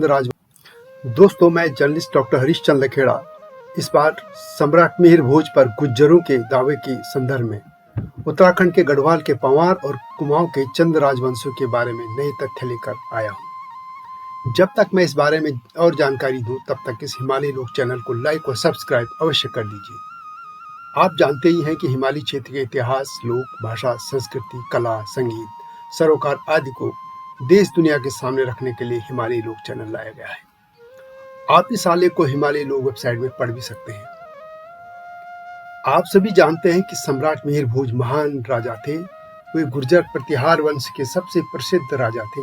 राज। दोस्तों, मैं journalist doctor Harishchandra Lakhera इस बार सम्राट मिहिर भोज पर गुज्जरों के दावे के संदर्भ में उत्तराखंड के गढ़वाल के पंवार और कुमाऊं के चंद राजवंशों के बारे में नए तथ्य लेकर आया हूं। जब तक मैं इस बारे में और जानकारी दूं, तब तक इस हिमालय लोक चैनल को लाइक और सब्सक्राइब अवश्य कर दीजिए। आप जानते ही हैं कि हिमालय क्षेत्र के इतिहास, लोक भाषा, संस्कृति, कला, संगीत, सरोकार आदि को देश दुनिया के सामने रखने के लिए हिमालय लोक चैनल लाया गया है। आप इस आलेख को हिमालय लोक वेबसाइट में पढ़ भी सकते हैं। आप सभी जानते हैं कि सम्राट मिहिर भोज महान राजा थे। वे गुर्जर प्रतिहार वंश के सबसे प्रसिद्ध राजा थे।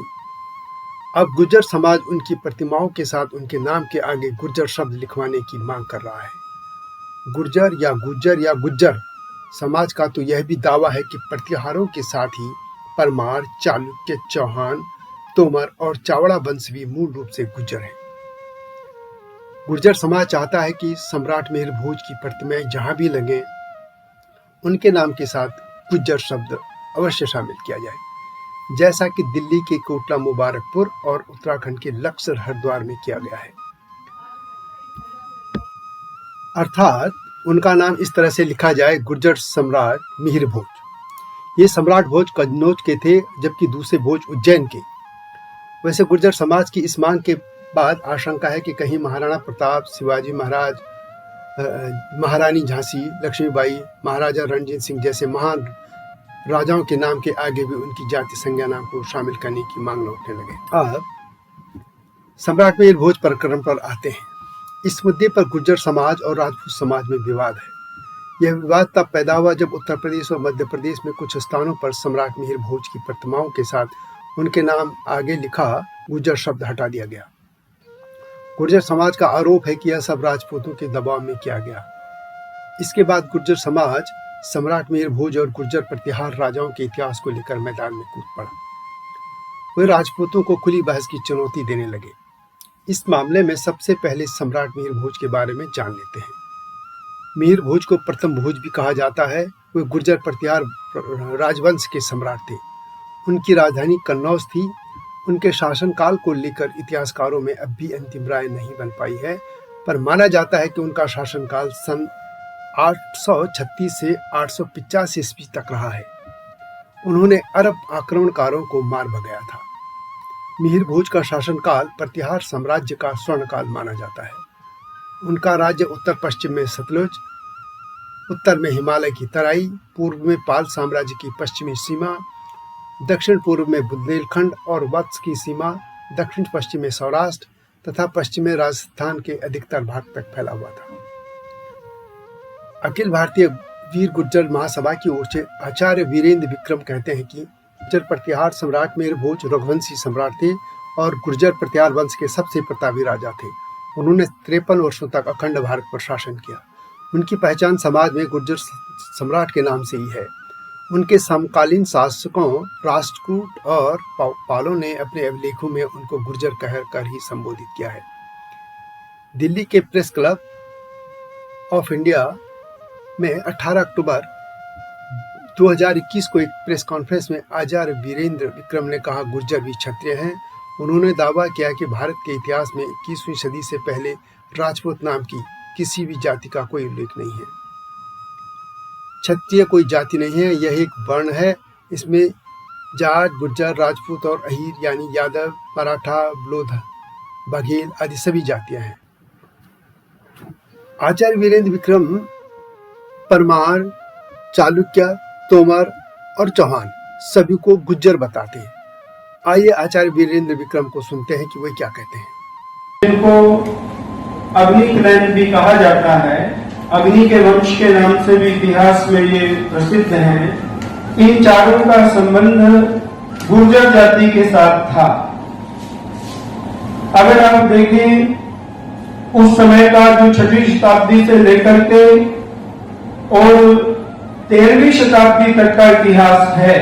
अब गुर्जर समाज उनकी प्रतिमाओं के साथ उनके नाम के आगे गुर्जर शब्द लिखवाने की मांग कर रहा है। गुर्जर या गुज्जर समाज का तो यह भी दावा है कि प्रतिहारों के साथ ही परमार, चालुक्य, चौहान, तोमर और चावड़ा वंश भी मूल रूप से गुर्जर हैं। गुर्जर समाज चाहता है कि सम्राट मिहिर भोज की प्रतिमाएं जहां भी लगे, उनके नाम के साथ गुज्जर शब्द अवश्य शामिल किया जाए, जैसा कि दिल्ली के कोटला मुबारकपुर और उत्तराखंड के लक्सर हरिद्वार में किया गया है। अर्थात उनका नाम इस तरह से लिखा जाए, गुर्जर सम्राट मिहिर भोज। ये सम्राट भोज कन्नौज के थे, जबकि दूसरे भोज उज्जैन के। वैसे गुर्जर समाज की इस मांग के बाद आशंका है कि कहीं महाराणा प्रताप, शिवाजी महाराज, महारानी झांसी, लक्ष्मीबाई, महाराजा रणजीत सिंह जैसे महान राजाओं के नाम के आगे भी उनकी जाति संज्ञा नाम को शामिल करने की मांग उठने लगे। अब सम्राट मिहिर भोज प्रकरण पर आते हैं। इस मुद्दे पर गुर्जर समाज और राजपूत समाज में विवाद है। यह विवाद तब पैदा हुआ जब उत्तर प्रदेश और मध्य प्रदेश में कुछ स्थानों पर सम्राट मिहिर भोज की प्रतिमाओं के साथ उनके नाम आगे लिखा गुर्जर शब्द हटा दिया गया। गुर्जर समाज का आरोप है कि यह सब राजपूतों के दबाव में किया गया। इसके बाद गुर्जर समाज सम्राट मिहिर भोज और गुर्जर प्रतिहार राजाओं के इतिहास को लेकर मैदान में कूद पड़ा। वे राजपूतों को खुली बहस की चुनौती देने लगे। इस मामले में सबसे पहले सम्राट मिहिर भोज के बारे में जान लेते हैं। मिहिर भोज को प्रथम भोज भी कहा जाता है। वे गुर्जर प्रतिहार राजवंश के सम्राट थे। उनकी राजधानी कन्नौज थी। उनके शासनकाल को लेकर इतिहासकारों में अब भी अंतिम राय नहीं बन पाई है, पर माना जाता है कि उनका शासनकाल सन 836 से 885 ईस्वी तक रहा है। उन्होंने अरब आक्रमणकारों को मार भगाया था। मिहिर भोज का शासनकाल प्रतिहार साम्राज्य का स्वर्णकाल माना जाता है। उनका राज्य उत्तर पश्चिम में सतलुज, उत्तर में हिमालय की तराई, पूर्व में पाल साम्राज्य की पश्चिमी सीमा, दक्षिण पूर्व में बुंदेलखंड और वत्स की सीमा, दक्षिण पश्चिम में सौराष्ट्र तथा पश्चिम में राजस्थान के अधिकतर भाग तक फैला हुआ था। अखिल भारतीय वीर गुर्जर महासभा की ओर से आचार्य वीरेंद्र विक्रम कहते हैं कि गुर्जर प्रतिहार सम्राट मिहिर भोज रघुवंशी सम्राट थे और गुर्जर प्रतिहार वंश के सबसे प्रतापी राजा थे। उन्होंने 53 वर्षों तक अखंड भारत पर शासन किया। उनकी पहचान समाज में गुर्जर सम्राट के नाम से ही है। उनके समकालीन शासकों राष्ट्रकूट और पालों ने अपने अभिलेखों में उनको गुर्जर कहकर ही संबोधित किया है। दिल्ली के प्रेस क्लब ऑफ इंडिया में 18 अक्टूबर 2021 को एक प्रेस कॉन्फ्रेंस में आचार्य वीरेंद्र विक्रम ने कहा, गुर्जर भी क्षत्रिय हैं। उन्होंने दावा किया कि भारत के इतिहास में 21वीं सदी से पहले राजपूत नाम की किसी भी जाति का कोई उल्लेख नहीं है। क्षत्रिय कोई जाति नहीं है, यह एक वर्ण है। इसमें जाट, गुर्जर, राजपूत और अहीर यानी यादव, मराठा, ब्लोध, बघेल आदि सभी जातियां हैं। आचार्य वीरेंद्र विक्रम परमार, चालुक्य, तोमर और चौहान सभी को गुज्जर बताते हैं। आइए आचार्य वीरेंद्र विक्रम को सुनते हैं कि वे क्या कहते हैं। इनको अग्नि क्लैन भी कहा जाता है। अग्नि के वंश के नाम से भी इतिहास में ये प्रसिद्ध हैं। इन चारों का संबंध गुर्जर जाति के साथ था। अगर आप देखें उस समय का जो 6वीं शताब्दी से लेकर के और 13वीं शताब्दी तक का इतिहास है,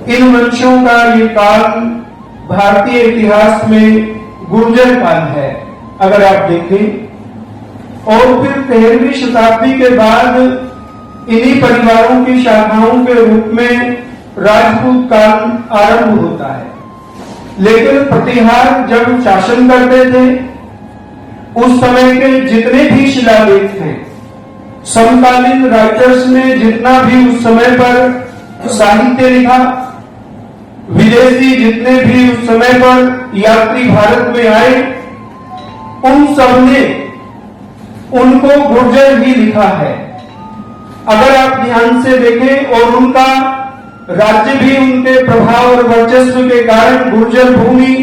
इन वंशों का ये काल भारतीय इतिहास में गुर्जर काल है। अगर आप देखें, और फिर 13वीं शताब्दी के बाद इन्हीं परिवारों की शाखाओं के रूप में राजपूत काल आरंभ होता है। लेकिन प्रतिहार जब शासन करते थे, उस समय के जितने भी शिलालेख थे, समकालीन राइटर्स ने जितना भी उस समय पर साहित्य लिखा, विदेशी जितने भी उस समय पर यात्री भारत में आए, उन सब ने उनको गुर्जर ही लिखा है। अगर आप ध्यान से देखें, और उनका राज्य भी उनके प्रभाव और वर्चस्व के कारण गुर्जर भूमि,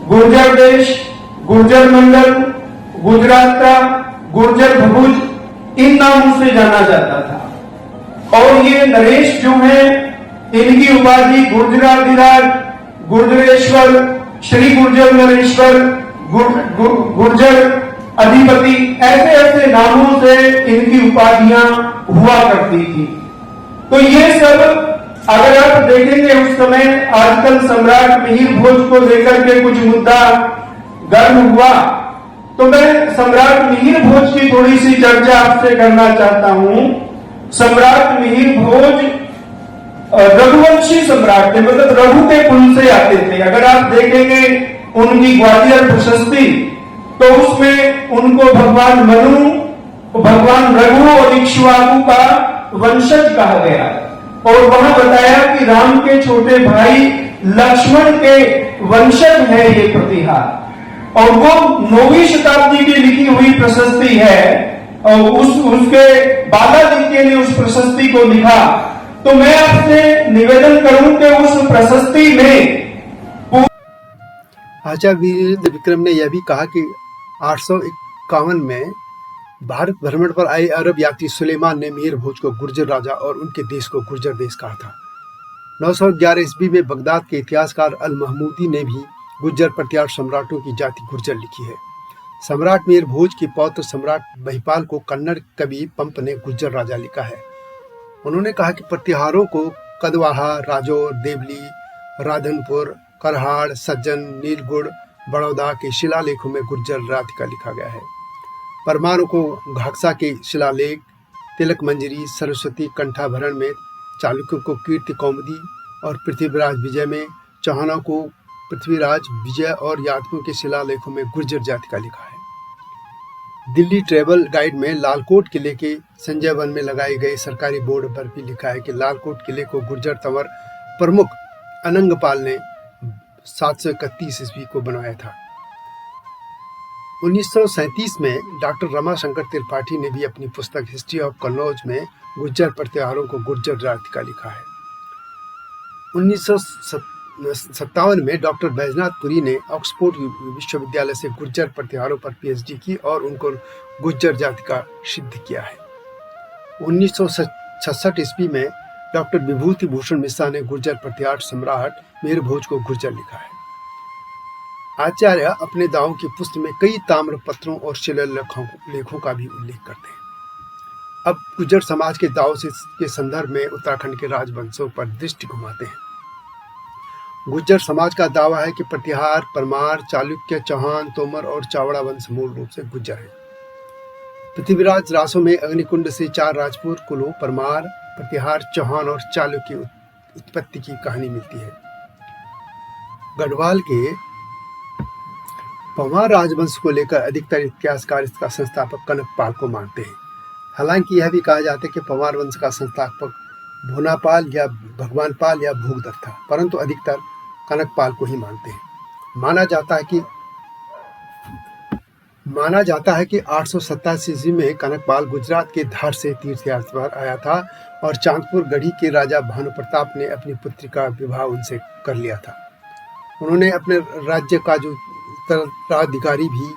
गुर्जर देश, गुर्जर मंडल, गुजरात का गुर्जर भुज, इन नामों से जाना जाता था। और ये नरेश जो है, इनकी उपाधि गुर्जराधिराज, गुर्जरेश्वर, श्री गुर्जर नरेश्वर, गुर्जर अधिपति, ऐसे ऐसे नामों से इनकी उपाधियां हुआ करती थी। तो ये सब अगर आप देखेंगे उस समय, आजकल सम्राट मिहिर भोज को लेकर के कुछ मुद्दा गर्म हुआ, तो मैं सम्राट मिहिर भोज की थोड़ी सी चर्चा आपसे करना चाहता हूं। सम्राट मिहिर भोज रघुवंशी सम्राट थे, मतलब रघु के कुल से आते थे। अगर आप देखेंगे उनकी ग्वालियर प्रशस्ति, तो उसमें उनको भगवान मनु, भगवान रघु और इक्ष्वाकु का वंशज कहा गया, और वहां बताया कि राम के छोटे भाई लक्ष्मण के वंशज है ये प्रतिहार। और वो 9वीं शताब्दी की लिखी हुई प्रशस्ति है, और उसके बालादित्य ने उस प्रशस्ति को लिखा। तो मैं आपसे निवेदन करूं कि उस प्रशस्ति में आचार्य वीरेंद्र विक्रम ने यह भी कहा कि 851 में भारत भ्रमण पर आए अरब यात्री सुलेमान ने मिहिर भोज को गुर्जर राजा और उनके देश को गुर्जर देश कहा था। 911 ईस्वी में बगदाद के इतिहासकार अल महमूदी ने भी गुर्जर प्रतिहार सम्राटों की जाति गुर्जर लिखी है। सम्राट मिहिर भोज के पौत्र सम्राट महिपाल को कन्नड़ कवि पंप ने गुर्जर राजा लिखा है। उन्होंने कहा कि प्रतिहारों को कदवाहा, राजौर, देवली, राधनपुर, करहाड़, सज्जन, नीलगुड़, बड़ौदा के शिलालेखों में गुर्जर जाति का लिखा गया है। परमाणु को घाकसा के शिलालेख, तिलक मंजरी, सरस्वती कंठाभरण में, चालुक्यों को कीर्ति कौमुदी और पृथ्वीराज विजय में, चौहानों को पृथ्वीराज विजय और यादवों के शिलालेखों में गुर्जर जाति का लिखा है। दिल्ली ट्रेवल गाइड में लालकोट किले के संजय वन में लगाए गए सरकारी बोर्ड पर भी लिखा है कि लालकोट किले को गुर्जर तंवर प्रमुख अनंगपाल ने 731 ईस्वी को बनवाया था। 1937 में डॉक्टर रमाशंकर त्रिपाठी ने भी अपनी पुस्तक हिस्ट्री ऑफ कन्नौज में गुर्जर प्रतिहारों को गुर्जर जाति का लिखा है। 1957 में डॉक्टर बैजनाथ पुरी ने ऑक्सफोर्ड विश्वविद्यालय से गुर्जर प्रतिहारों पर पीएचडी की और उनको गुर्जर जाति का सिद्ध किया है। 1966 ईस्वी में डॉक्टर विभूति भूषण मिश्रा ने गुर्जर प्रतिहार सम्राट मिहिर भोज को गुर्जर लिखा है। आचार्य अपने दावों की पुस्तक में कई ताम्र पत्रों और शिलालेखों का भी उल्लेख करते हैं। अब गुर्जर समाज के दावों के संदर्भ में उत्तराखंड के राजवंशों पर दृष्टि घुमाते हैं। गुर्जर समाज का दावा है कि प्रतिहार, परमार, चालुक्य, चौहान, तोमर और चावड़ा वंश मूल रूप से गुर्जर है। पृथ्वीराज रासों में अग्निकुंड से 4 राजपूत कुलों परमार, प्रतिहार, चौहान और चालुक्य की उत्पत्ति की कहानी मिलती है। गढ़वाल के पंवार राजवंश को लेकर अधिकतर इतिहासकार इसका संस्थापक कनकपाल को मानते हैं। हालांकि यह भी कहा जाता है कि पंवार वंश का संस्थापक भोनापाल या भगवानपाल या भूगदत्त था, परंतु अधिकतर कनकपाल को ही मानते हैं। माना जाता है कि 827 ईस्वी में कनकपाल गुजरात के धार से तीर्थयात्रा पर आया था और चांदपुर गढ़ी के राजा भानु प्रताप ने अपनी पुत्री का विवाह उनसे कर लिया था। उन्होंने अपने राज्य का जो उत्तराधिकारी भी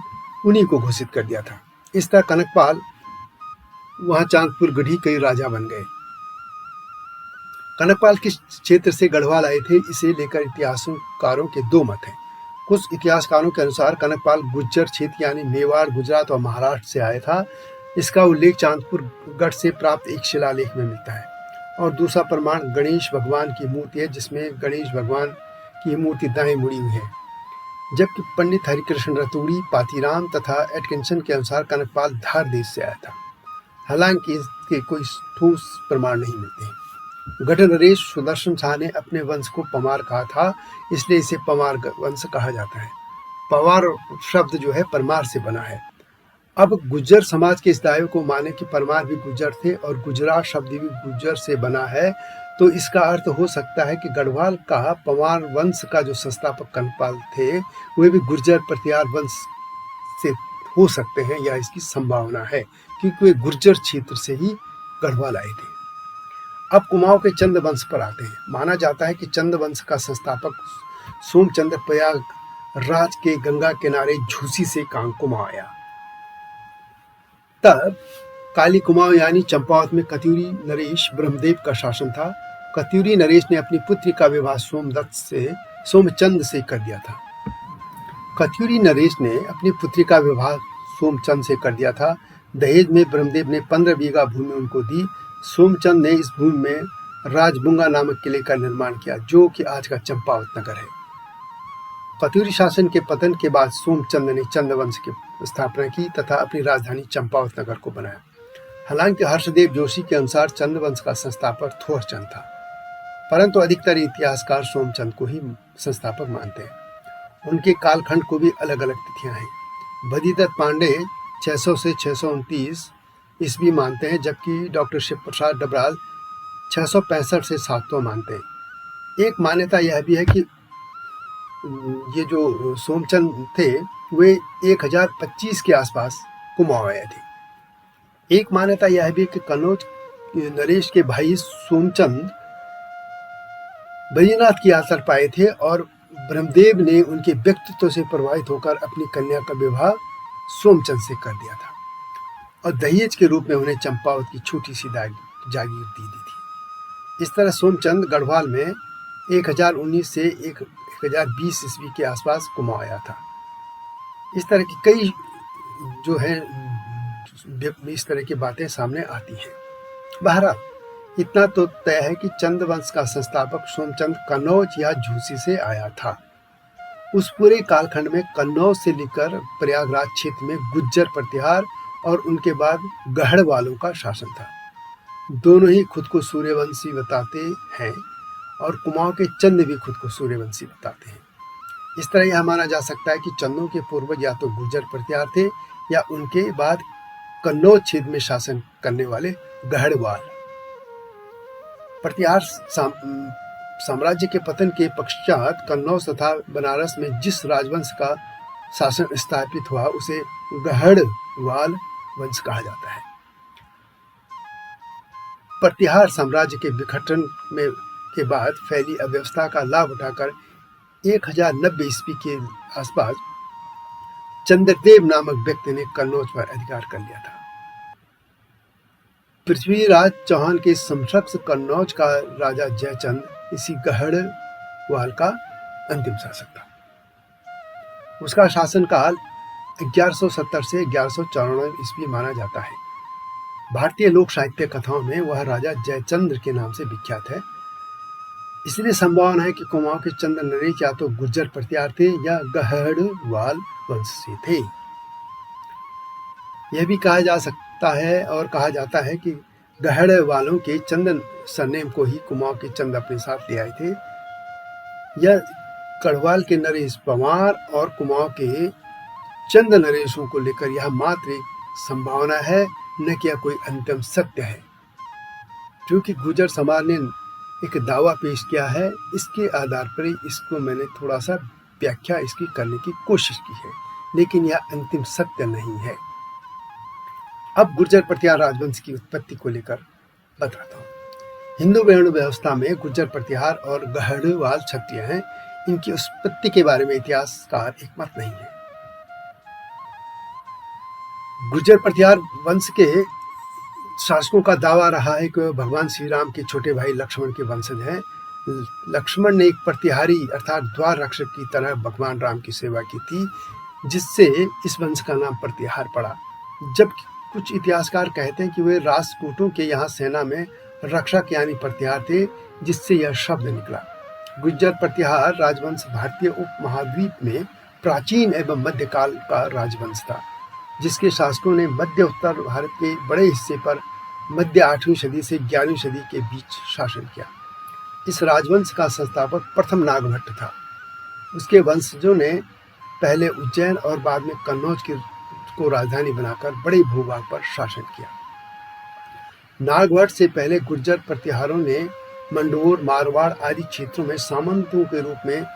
उन्हीं को घोषित कर दिया था। इस तरह कनकपाल वहां चांदपुर गढ़ी के राजा बन गए। कनकपाल किस क्षेत्र से गढ़वाल आए थे, इसे लेकर इतिहासकारों के 2 मत हैं। कुछ इतिहासकारों के अनुसार कनकपाल गुज्जर क्षेत्र यानी मेवाड़, गुजरात और महाराष्ट्र से आया था। इसका उल्लेख चांदपुर गढ़ से प्राप्त एक शिलालेख में मिलता है। और दूसरा प्रमाण गणेश भगवान की मूर्ति है, जिसमें गणेश भगवान की मूर्ति दाएं मुड़ी हुई है, जबकि पंडित हरिकृष्ण रतूड़ी, पातीराम तथा एटकिंसन के अनुसार कनकपाल धार देश से आया था। हालांकि इसके कोई ठोस प्रमाण नहीं मिलते हैं। गढ़ नरेश सुदर्शन शाह ने अपने वंश को पवार कहा था, इसलिए इसे पवार वंश कहा जाता है। पवार शब्द जो है परमार से बना है। अब गुज्जर समाज के इस दावे को माने कि परमार भी गुज्जर थे और गुजरात शब्द भी गुज्जर से बना है, तो इसका अर्थ हो सकता है कि गढ़वाल का पवार वंश का जो संस्थापक कनपाल थे वे भी गुर्जर प्रतिहार वंश से हो सकते हैं, या इसकी संभावना है, क्योंकि वे गुर्जर क्षेत्र से ही गढ़वाल आए थे। अब कुमाऊं के चंद वंश पर आते हैं। माना जाता है कि चंद वंश का संस्थापक सोमचंद्र प्रयागराज के गंगा किनारे झूसी से कुमाऊं आया। तब काली कुमाऊं यानी चंपावत में कत्यूरी नरेश ब्रह्मदेव का शासन था। कत्यूरी नरेश ने अपनी पुत्री का विवाह सोमचंद से कर दिया था। कत्यूरी नरेश ने अपनी पुत्री का विवाह सोमचंद से कर दिया था। दहेज में ब्रह्मदेव ने 15 बीघा भूमि उनको दी। सोमचंद ने इस भूमि में राजबुंगा नामक किले का निर्माण किया, जो कि आज का चंपावत नगर है। कत्यूरी शासन के पतन के बाद सोमचंद ने चंद वंश की स्थापना की तथा अपनी राजधानी चंपावत नगर को बनाया। हालांकि हर्षदेव जोशी के अनुसार चंद वंश का संस्थापक थोरचंद था, परंतु अधिकतर इतिहासकार सोमचंद को ही संस्थापक मानते हैं। उनके कालखंड को भी अलग अलग तिथियां हैं। बद्रीदत्त पांडे 600 से 629 ईस्वी मानते हैं, जबकि डॉक्टर शिव प्रसाद डबराल 665 से 700 मानते हैं। एक मान्यता यह भी है कि ये जो सोमचंद थे वे 1025 के आसपास कुमाऊं आए थे। एक मान्यता यह भी है कि कन्नौज नरेश के भाई सोमचंद बद्रीनाथ की यात्रा पाए थे और ब्रह्मदेव ने उनके व्यक्तित्व से प्रभावित होकर अपनी कन्या का विवाह सोमचंद से कर दिया था और दहेज के रूप में उन्हें चंपावत की छोटी सी जागीर दी थी। इस तरह सोमचंद गढ़वाल में 1019 से 1020 ईस्वी के आसपास कुमाऊं आया था। इस तरह की कई जो है इस तरह की बातें सामने आती हैं। बहरहाल इतना तो तय है कि चंद वंश का संस्थापक सोमचंद कन्नौज या झूसी से आया था। उस पूरे कालखंड में कन्नौज से लेकर प्रयागराज क्षेत्र में गुज्जर प्रतिहार और उनके बाद गढ़ वालों का शासन था। दोनों ही खुद को सूर्यवंशी बताते हैं और कुमाऊं के चंद भी खुद को सूर्यवंशी बताते हैं। इस तरह यह माना जा सकता है कि चंदों के पूर्वज या तो गुर्जर प्रतिहार थे या उनके बाद कन्नौज क्षेत्र में शासन करने वाले गढ़वाल। प्रतिहार साम्राज्य के पतन के पश्चात कन्नौज तथा बनारस में जिस राजवंश का शासन स्थापित हुआ उसे गढ़वाल वंश कहा जाता है। प्रतिहार साम्राज्य के विघटन के बाद फैली अव्यवस्था का लाभ उठाकर 1090 ईस्वी के आसपास चंद्रदेव नामक व्यक्ति ने कन्नौज पर अधिकार कर लिया था। पृथ्वीराज चौहान के समकक्ष कन्नौज का राजा जयचंद इसी गढ़वाल का अंतिम शासक था। उसका शासनकाल 1170 से 1194 ईस्वी माना जाता है। भारतीय लोक साहित्य कथाओं में वह राजा जयचंद्र के नाम से विख्यात है। इसलिए संभावना है कि कुमाऊं के चंद नरेश या तो गुर्जर प्रतिहार थे या गढ़वाल वंश से थे। यह भी कहा जा सकता है और कहा जाता है कि गढ़वालों के चंद सरनेम को ही कुमाऊं के चंद अपने साथ ले आए थे। यह गढ़वाल के नरेश पवार और कुमाऊं के चंद नरेशों को लेकर यह मात्र एक संभावना है, न कि यह कोई अंतिम सत्य है। क्योंकि गुर्जर समाज ने एक दावा पेश किया है, इसके आधार पर इसको मैंने थोड़ा सा व्याख्या इसकी करने की कोशिश की है, लेकिन यह अंतिम सत्य नहीं है। अब गुर्जर प्रतिहार राजवंश की उत्पत्ति को लेकर बताता हूँ। हिंदू वर्ण व्यवस्था में गुर्जर प्रतिहार और गढ़वाल क्षत्रिय हैं। इनकी उत्पत्ति के बारे में इतिहासकार एकमत नहीं है। गुर्जर प्रतिहार वंश के शासकों का दावा रहा है कि वह भगवान श्री राम के छोटे भाई लक्ष्मण के वंशज हैं। लक्ष्मण ने एक प्रतिहारी अर्थात द्वार रक्षक की तरह भगवान राम की सेवा की थी, जिससे इस वंश का नाम प्रतिहार पड़ा। जबकि कुछ इतिहासकार कहते हैं कि वे राष्ट्रकूटों के यहाँ सेना में रक्षक यानी प्रतिहार थे, जिससे यह शब्द निकला। गुर्जर प्रतिहार राजवंश भारतीय उपमहाद्वीप में प्राचीन एवं मध्यकाल का राजवंश था, जिसके शासकों ने मध्य उत्तर भारत के बड़े हिस्से पर मध्य 8वीं सदी से 11वीं सदी के बीच शासन किया। इस राजवंश का संस्थापक प्रथम नागभट्ट था। उसके वंशजों ने पहले उज्जैन और बाद में कन्नौज को राजधानी बनाकर बड़े भूभाग पर शासन किया। नागभट्ट से पहले गुर्जर प्रतिहारों ने मंडोर, मारवाड़ आदि क्षेत्रों में सामंतों के रूप में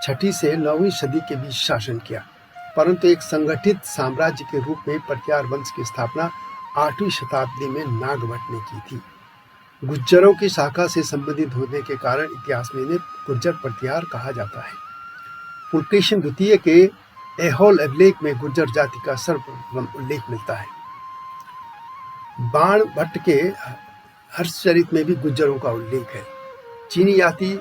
6ठी से 9वीं सदी के बीच शासन किया, परंतु एक संगठित साम्राज्य के रूप में प्रतिहार वंश की स्थापना 8वीं शताब्दी में नागभट्ट ने की थी। गुर्जरों की शाखा से संबंधित होने के कारण इतिहास में इन्हें गुर्जर प्रतिहार कहा जाता है। पुलकेशिन द्वितीय के ऐहोल अभिलेख में गुर्जर जाति का सर्वप्रथम उल्लेख मिलता है। बाण भट्ट के हर्षचरित में भी गुर्जरों का उल्लेख है। चीनी जाति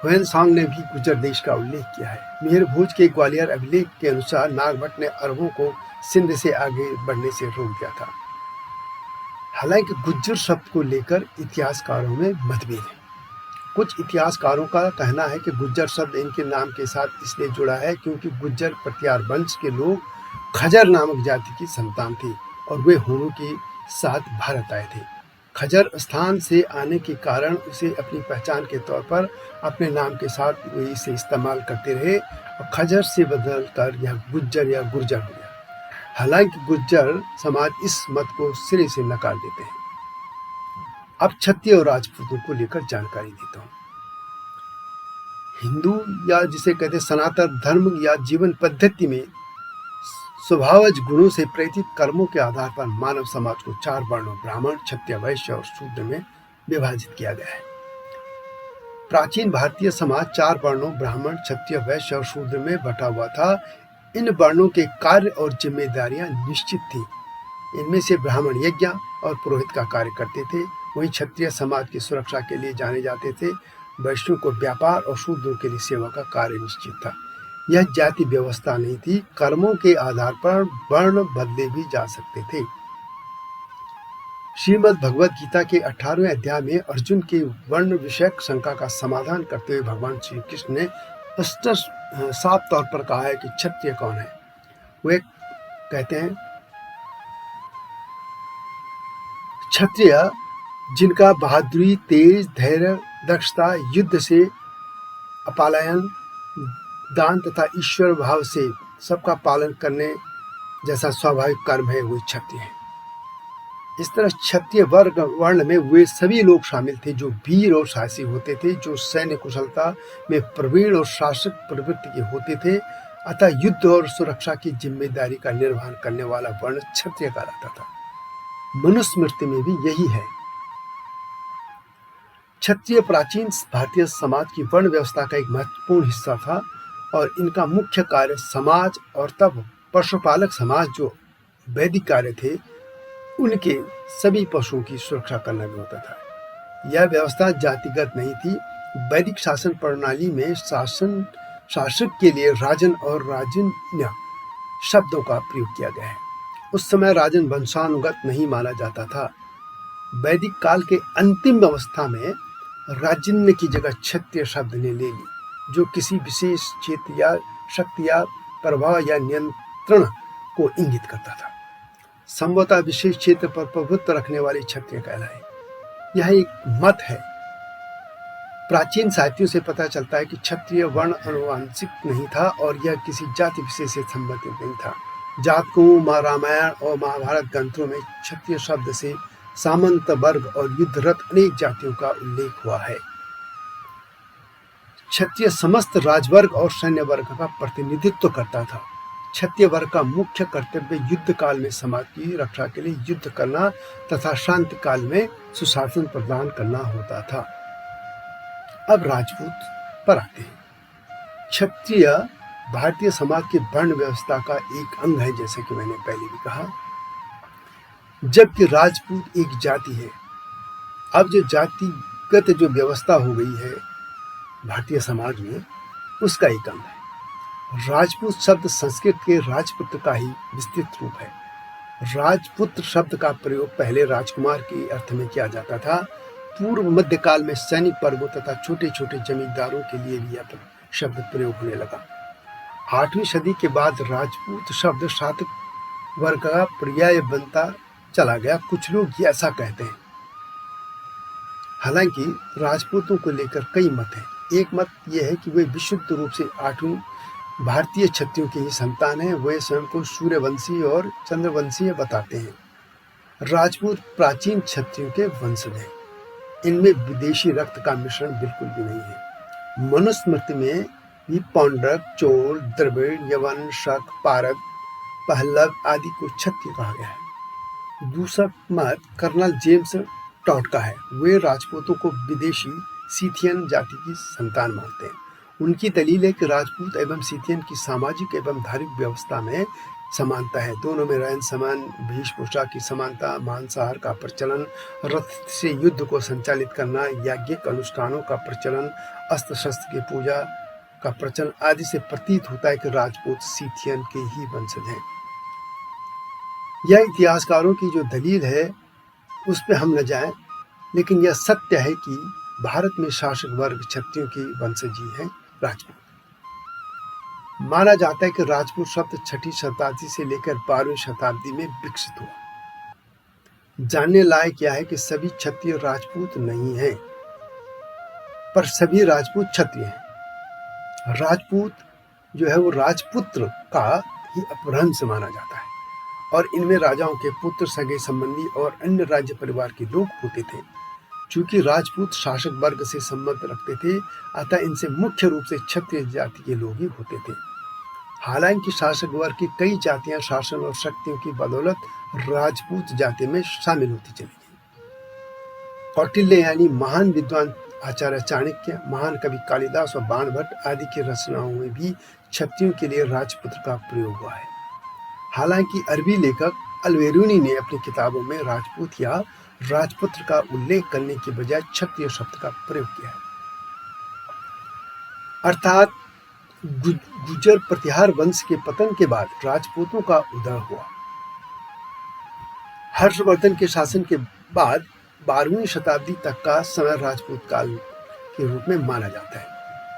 हुएनसांग ने भी गुर्जर देश का उल्लेख किया है। मिहिर भोज के ग्वालियर अभिलेख के अनुसार नागभट्ट ने अरबों को सिंध से आगे बढ़ने से रोक दिया था। हालांकि गुर्जर शब्द को लेकर इतिहासकारों में मतभेद है। कुछ इतिहासकारों का कहना है कि गुर्जर शब्द इनके नाम के साथ इसलिए जुड़ा है क्योंकि गुर्जर प्रतिहार वंश के लोग खजर नामक जाति की संतान थे और वे होनों के साथ भारत आए थे। खजर स्थान से आने के कारण उसे अपनी पहचान के तौर पर अपने नाम के साथ वे इसे इस्तेमाल करते रहे और खजर से बदलकर यह गुज्जर या गुर्जर हो गया। हालांकि गुर्जर समाज इस मत को सिरे से नकार देते हैं। अब क्षत्रिय और राजपूतों को लेकर जानकारी देता हूँ। हिंदू या जिसे कहते सनातन धर्म या जीवन पद्धति में स्वभावज गुणों से प्रेरित कर्मों के आधार पर मानव समाज को 4 वर्णों ब्राह्मण, क्षत्रिय, वैश्य और शूद्र में विभाजित किया गया है। प्राचीन भारतीय समाज 4 वर्णों ब्राह्मण, क्षत्रिय, वैश्य और शूद्र में बटा हुआ था। इन वर्णों के कार्य और जिम्मेदारियां निश्चित थी। इनमें से ब्राह्मण यज्ञ और पुरोहित का कार्य करते थे, वहीं क्षत्रिय समाज की सुरक्षा के लिए जाने जाते थे, वैश्यों को व्यापार और शूद्रों के लिए सेवा का कार्य निश्चित था। यह जाति व्यवस्था नहीं थी। कर्मों के आधार पर वर्ण बदले भी जा सकते थे। श्रीमद् भगवद गीता के 18वें अध्याय में अर्जुन के वर्ण विषयक शंका का समाधान करते हुए भगवान श्री कृष्ण ने साफ तौर पर कहा है कि क्षत्रिय कौन है। वे कहते हैं क्षत्रिय जिनका बहादुरी, तेज, धैर्य, दक्षता, युद्ध से अपलायन, दान तथा ईश्वर भाव से सबका पालन करने जैसा स्वाभाविक कर्म है, वो क्षत्रिय है। इस तरह क्षत्रिय वर्ग वर्ण में वे सभी लोग शामिल थे जो वीर और साहसी होते थे, जो सैन्य कुशलता में प्रवीण और शासक प्रवृत्ति के होते थे। अतः युद्ध और सुरक्षा की जिम्मेदारी का निर्वहन करने वाला वर्ण क्षत्रिय कहलाता था। मनुस्मृति में भी यही है। क्षत्रिय प्राचीन भारतीय समाज की वर्ण व्यवस्था का एक महत्वपूर्ण हिस्सा था और इनका मुख्य कार्य समाज और तब पशुपालक समाज जो वैदिक कार्य थे उनके सभी पशुओं की सुरक्षा करना भी होता था। यह व्यवस्था जातिगत नहीं थी। वैदिक शासन प्रणाली में शासक के लिए राजन और राजन्य शब्दों का प्रयोग किया गया है। उस समय राजन वंशानुगत नहीं माना जाता था। वैदिक काल के अंतिम अवस्था में राजन्य की जगह क्षत्रिय शब्द ने ले ली, जो किसी विशेष क्षेत्र या शक्ति या प्रभाव या नियंत्रण को इंगित करता था। संभवतः विशेष क्षेत्र पर प्रभुत्व रखने वाले क्षत्रिय कहलाए। यह एक मत है। प्राचीन साहित्यों से पता चलता है कि क्षत्रिय वर्ण आनुवंशिक नहीं था और यह किसी जाति विशेष से संबंधित नहीं था। जातकों, रामायण और महाभारत ग्रंथों में क्षत्रिय शब्द से सामंत वर्ग और युद्धरत अनेक जातियों का उल्लेख हुआ है। क्षत्रिय समस्त राजवर्ग और सैन्य वर्ग का प्रतिनिधित्व करता था। क्षत्रिय वर्ग का मुख्य कर्तव्य युद्ध काल में समाज की रक्षा के लिए युद्ध करना तथा शांति काल में सुशासन प्रदान करना होता था। अब राजपूत पर आते हैं। क्षत्रिय भारतीय समाज की वर्ण व्यवस्था का एक अंग है, जैसे कि मैंने पहले भी कहा, जबकि राजपूत एक जाति है। अब जो जातिगत जो व्यवस्था हो गई है भारतीय समाज में, उसका एक अंग है। राजपूत शब्द संस्कृत के राजपुत्र का ही विस्तृत रूप है। राजपुत्र शब्द का प्रयोग पहले राजकुमार के अर्थ में किया जाता था। पूर्व मध्यकाल में सैनिक पर्वों तथा छोटे छोटे जमींदारों के लिए भी यह शब्द प्रयोग होने लगा। 8वीं सदी के बाद राजपूत शब्द शासक वर्ग का पर्याय बनता चला गया, कुछ लोग ये ऐसा कहते हैं। हालांकि राजपूतों को लेकर कई मत हैं। एक मत यह है कि वे विशुद्ध रूप से 8वीं भारतीय क्षत्रियों के ही संतान हैं। वे स्वयं को सूर्यवंशी और चंद्रवंशीय बताते हैं। राजपूत प्राचीन क्षत्रियों के वंशज हैं। इनमें विदेशी रक्त का मिश्रण बिल्कुल भी नहीं है। मनुस्मृति में भी पौंड्रक, चोल, द्रविड़, यवन, शक, पारग, पहल्लव आदि को क्षत्रिय कहा गया है। दूसरा मत कर्नल जेम्स टॉड का है। वे राजपूतों को विदेशी सीथियन जाति की संतान मानते हैं। उनकी दलील है कि राजपूत एवं सीथियन की सामाजिक एवं धार्मिक व्यवस्था में समानता है। दोनों में रहन सहन, वेश पोशाक की समानता, मांसाहार का प्रचलन, रथ से युद्ध को संचालित करना, याज्ञिक अनुष्ठानों का प्रचलन, अस्त्र शस्त्र की पूजा का प्रचलन आदि से प्रतीत होता है कि राजपूत सीथियन के ही वंशज हैं। यह इतिहासकारों की जो दलील है उस पर हम न जाएं, लेकिन यह सत्य है कि भारत में शासक वर्ग क्षत्रियों के वंशज ही हैं राजपूत। माना जाता है कि राजपूत शब्द 6वीं शताब्दी से लेकर 12वीं शताब्दी में विकसित हुआ। जानने लायक यह है कि सभी क्षत्रिय राजपूत नहीं हैं, पर सभी राजपूत क्षत्रिय हैं। राजपूत जो है वो राजपुत्र का ही अपभ्रंश माना जाता है और इनमें राजाओं के पुत्र, सगे संबंधी और अन्य राज्य परिवार के लोग होते थे। चूंकि राजपूत शासक वर्ग से संबंध रखते थे, अतः इनसे मुख्य रूप से क्षत्रिय जाति के लोग ही होते थे। हालांकि शासक वर्ग की कई जातियां शासन और शक्तियों की बदौलत राजपूत जाति में शामिल होती चली गई। कौटिल्य यानी महान विद्वान आचार्य चाणक्य, महान कवि कालिदास और बाणभट्ट आदि की रचनाओं में भी क्षत्रियों के लिए राजपुत्र का प्रयोग हुआ है। हालांकि अरबी लेखक अल-बेरूनी ने अपनी किताबों में राजपूत या राजपुत्र का उल्लेख करने के बजाय क्षत्रिय शब्द का प्रयोग किया है। अर्थात गुर्जर प्रतिहार वंश के पतन के बाद राजपूतों का उदय हुआ। हर्षवर्धन के शासन के बाद 12वीं शताब्दी तक का समय राजपूत काल के रूप में माना जाता है।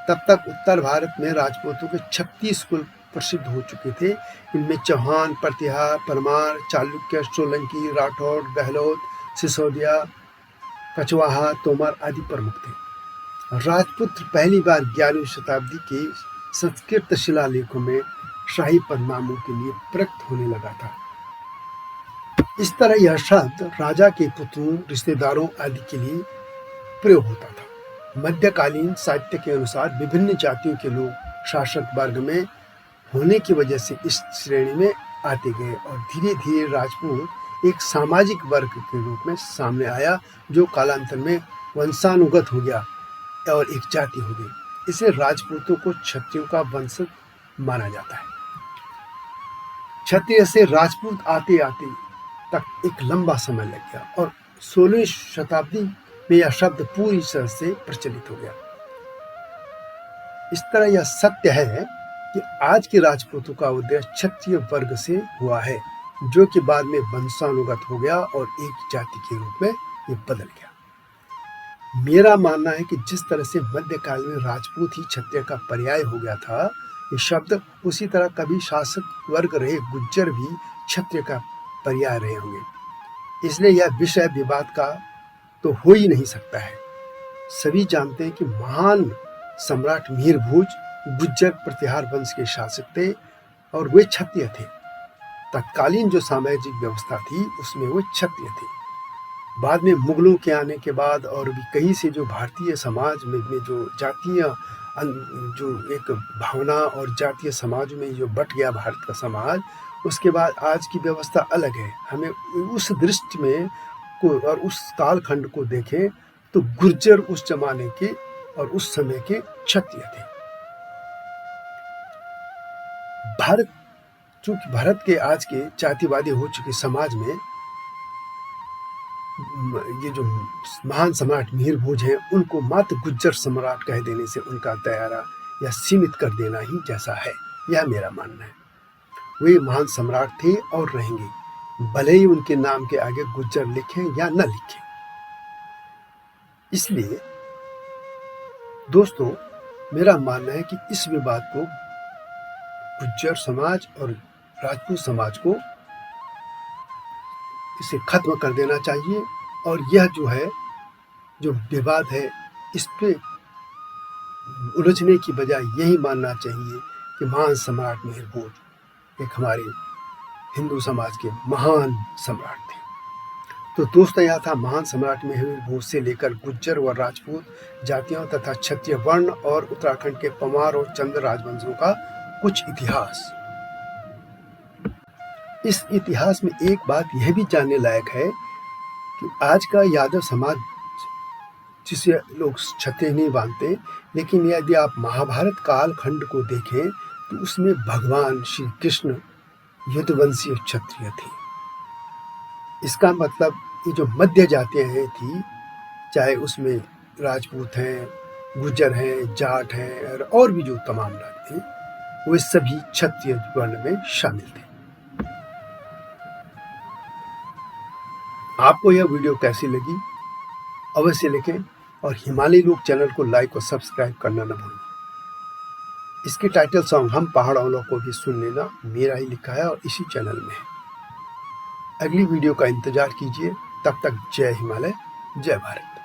तब तक उत्तर भारत में राजपूतों के 36 कुल प्रसिद्ध हो चुके थे। इनमें चौहान, प्रतिहार, परमार, चालुक्य, सोलंकी, राठौड़, गहलोत, सिसोदिया, कछवाहा, तोमर आदि प्रमुख थे। राजपुत्र पहली बार 11वीं शताब्दी के संस्कृत शिलालेखों में शाही पदनामों के लिए प्रयुक्त होने लगा था। इस तरह यह शब्द राजा के पुत्रों, रिश्तेदारों आदि के लिए प्रयोग होता था। मध्यकालीन साहित्य के अनुसार विभिन्न जातियों के लोग शासक वर्ग में होने की वजह से इस श्रेणी में आते गए और धीरे धीरे राजपूत एक सामाजिक वर्ग के रूप में सामने आया, जो कालांतर में वंशानुगत हो गया और एक जाति हो गई। इसे राजपूतों को क्षत्रियों का वंशज माना जाता है। क्षत्रिय से राजपूत आते आते तक एक लंबा समय लग गया और 16वीं शताब्दी में यह शब्द पूरी तरह से प्रचलित हो गया। इस तरह यह सत्य है कि आज के राजपूतों का उदय क्षत्रिय वर्ग से हुआ है, जो कि बाद में वंशानुगत हो गया और एक जाति के रूप में ये बदल गया। मेरा मानना है कि जिस तरह से मध्यकाल में राजपूत ही क्षत्रिय का पर्याय हो गया था, ये शब्द उसी तरह कभी शासक वर्ग रहे गुर्जर भी क्षत्रिय का पर्याय रहे होंगे। इसलिए यह विषय विवाद का तो हो ही नहीं सकता है। सभी जानते हैं कि महान सम्राट मिहिर भोज गुर्जर प्रतिहार वंश के शासक थे और वे क्षत्रिय थे। तत्कालीन जो सामाजिक व्यवस्था थी उसमें वो क्षत्रिय थे। बाद में मुगलों के आने के बाद और भी कहीं से जो भारतीय समाज में जो जातीय जो एक भावना और जातीय समाज में जो बट गया भारत का समाज, उसके बाद आज की व्यवस्था अलग है। हमें उस दृष्टि में को और उस कालखंड को देखें तो गुर्जर उस जमाने के और उस समय के क्षत्रिय थे। चूंकि भारत के आज के जातिवादी हो चुके समाज में ये जो महान सम्राट मिहिर भोज हैं, उनको मात्र गुर्जर सम्राट कह देने से उनका दायरा या सीमित कर देना ही जैसा है, यह मेरा मानना है। वे महान सम्राट थे और रहेंगे, भले ही उनके नाम के आगे गुर्जर लिखें या न लिखें। इसलिए दोस्तों, मेरा मानना है कि इस विवाद को गुर्जर समाज और राजपूत समाज को इसे खत्म कर देना चाहिए और यह जो विवाद है इस पे उलझने की बजाय यही मानना चाहिए कि महान सम्राट मिहिर भोज एक हमारे हिंदू समाज के महान सम्राट थे। तो दोस्तों, यह था महान सम्राट मिहिर भोज से लेकर गुज्जर व राजपूत जातियों तथा क्षत्रिय वर्ण और उत्तराखंड के पंवार और चंद राजवंशों का कुछ इतिहास। इस इतिहास में एक बात यह भी जानने लायक है कि आज का यादव समाज, जिसे लोग क्षत्रिय नहीं मानते, लेकिन यदि आप महाभारत काल खंड को देखें तो उसमें भगवान श्री कृष्ण यदुवंशीय क्षत्रिय थे। इसका मतलब ये जो मध्य जातियां थी, चाहे उसमें राजपूत हैं, गुज्जर हैं, जाट हैं और भी जो तमाम लोग थे, वे सभी क्षत्रिय वर्ण में शामिल थे। आपको यह वीडियो कैसी लगी अवश्य लिखें और हिमालय लोक चैनल को लाइक और सब्सक्राइब करना न भूलें। इसके टाइटल सॉन्ग हम पहाड़ों वालों को भी सुन लेना मेरा ही लिखा है और इसी चैनल में है। अगली वीडियो का इंतजार कीजिए। तब तक जय हिमालय, जय भारत।